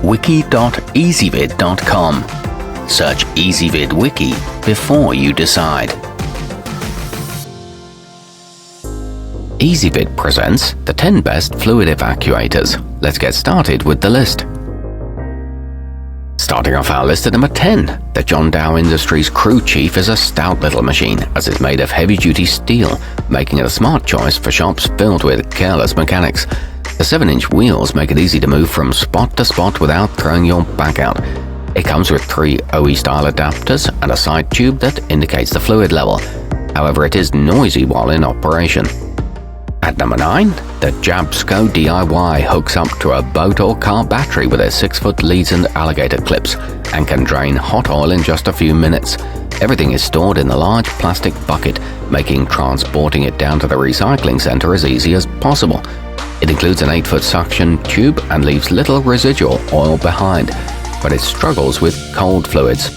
wiki.easybib.com. Search Ezvid Wiki before you decide. Easybib presents the 10 best fluid evacuators. Let's get started with the list. Starting off our list at number 10, the Johndow Industries Crew Chief is a stout little machine as it's made of heavy-duty steel, making it a smart choice for shops filled with careless mechanics. The 7-inch wheels make it easy to move from spot to spot without throwing your back out. It comes with 3 OE-style adapters and a side tube that indicates the fluid level. However, it is noisy while in operation. At number 9, the Jabsco DIY hooks up to a boat or car battery with its 6-foot leads and alligator clips and can drain hot oil in just a few minutes. Everything is stored in the large plastic bucket, making transporting it down to the recycling center as easy as possible. It includes an 8-foot suction tube and leaves little residual oil behind, but it struggles with cold fluids.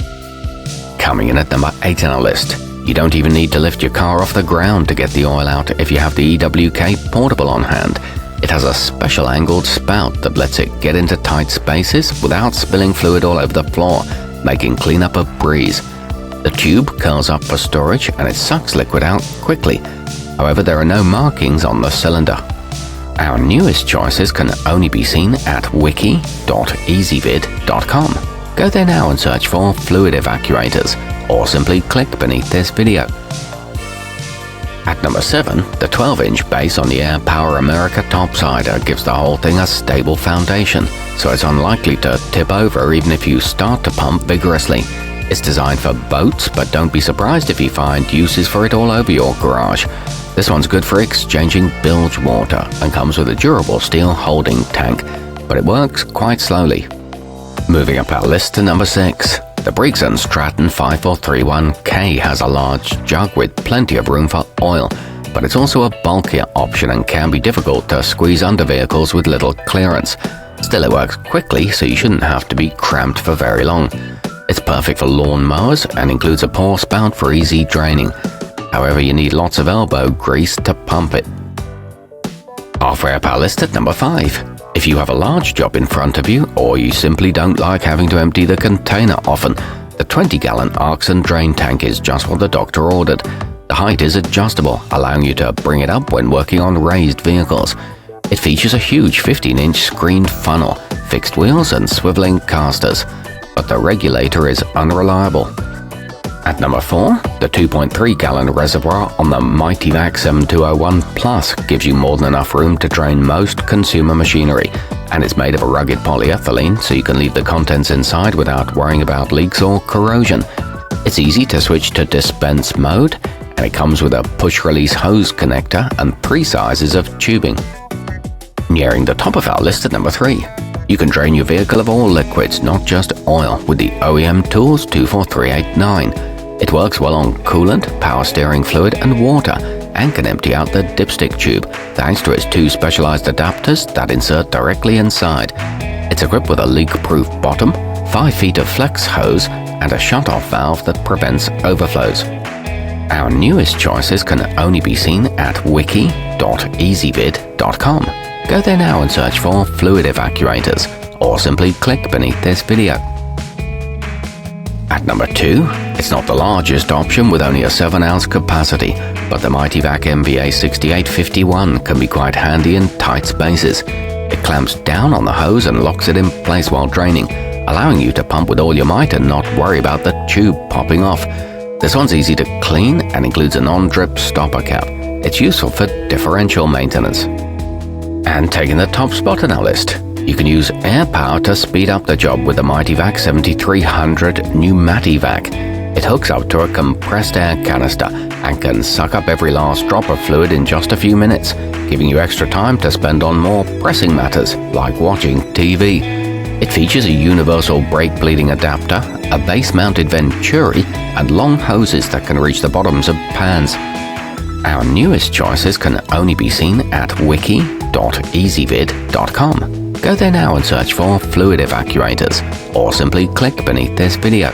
Coming in at number 8 on our list, you don't even need to lift your car off the ground to get the oil out if you have the EWK portable on hand. It has a special angled spout that lets it get into tight spaces without spilling fluid all over the floor, making cleanup a breeze. The tube curls up for storage and it sucks liquid out quickly. However, there are no markings on the cylinder. Our newest choices can only be seen at wiki.easybib.com. Go there now and search for fluid evacuators, or simply click beneath this video. At number 7, the 12-inch base on the Airpower America topsider gives the whole thing a stable foundation, so it's unlikely to tip over even if you start to pump vigorously. It's designed for boats, but don't be surprised if you find uses for it all over your garage. This one's good for exchanging bilge water and comes with a durable steel holding tank, but it works quite slowly. Moving up our list to number 6. The Briggs Stratton 5431K has a large jug with plenty of room for oil, but it's also a bulkier option and can be difficult to squeeze under vehicles with little clearance. Still, it works quickly, so you shouldn't have to be cramped for very long. It's perfect for lawn mowers and includes a pour spout for easy draining. However, you need lots of elbow grease to pump it. Halfway up our list at number 5. If you have a large job in front of you, or you simply don't like having to empty the container often, the 20-gallon ARKS drain tank is just what the doctor ordered. The height is adjustable, allowing you to bring it up when working on raised vehicles. It features a huge 15-inch screened funnel, fixed wheels and swiveling casters, but the regulator is unreliable. At number 4, the 2.3-gallon reservoir on the Mityvac 7201 Plus gives you more than enough room to drain most consumer machinery, and it's made of a rugged polyethylene so you can leave the contents inside without worrying about leaks or corrosion. It's easy to switch to dispense mode, and it comes with a push-release hose connector and 3 sizes of tubing. Nearing the top of our list at number 3. You can drain your vehicle of all liquids, not just oil, with the OEM Tools 24389. It works well on coolant, power steering fluid and water, and can empty out the dipstick tube thanks to its 2 specialized adapters that insert directly inside. It's equipped with a leak-proof bottom, 5 feet of flex hose, and a shut-off valve that prevents overflows. Our newest choices can only be seen at wiki.easybib.com. Go there now and search for fluid evacuators, or simply click beneath this video. At number 2, it's not the largest option with only a 7-ounce capacity, but the Mityvac MVA 6851 can be quite handy in tight spaces. It clamps down on the hose and locks it in place while draining, allowing you to pump with all your might and not worry about the tube popping off. This one's easy to clean and includes a non-drip stopper cap. It's useful for differential maintenance. And taking the top spot on our list, you can use air power to speed up the job with the Mityvac 7300 pneumativac. It hooks up to a compressed air canister and can suck up every last drop of fluid in just a few minutes, giving you extra time to spend on more pressing matters like watching TV. It features a universal brake bleeding adapter, a base-mounted venturi, and long hoses that can reach the bottoms of pans. Our newest choices can only be seen at wiki.easybib.com. Go there now and search for fluid evacuators, or simply click beneath this video.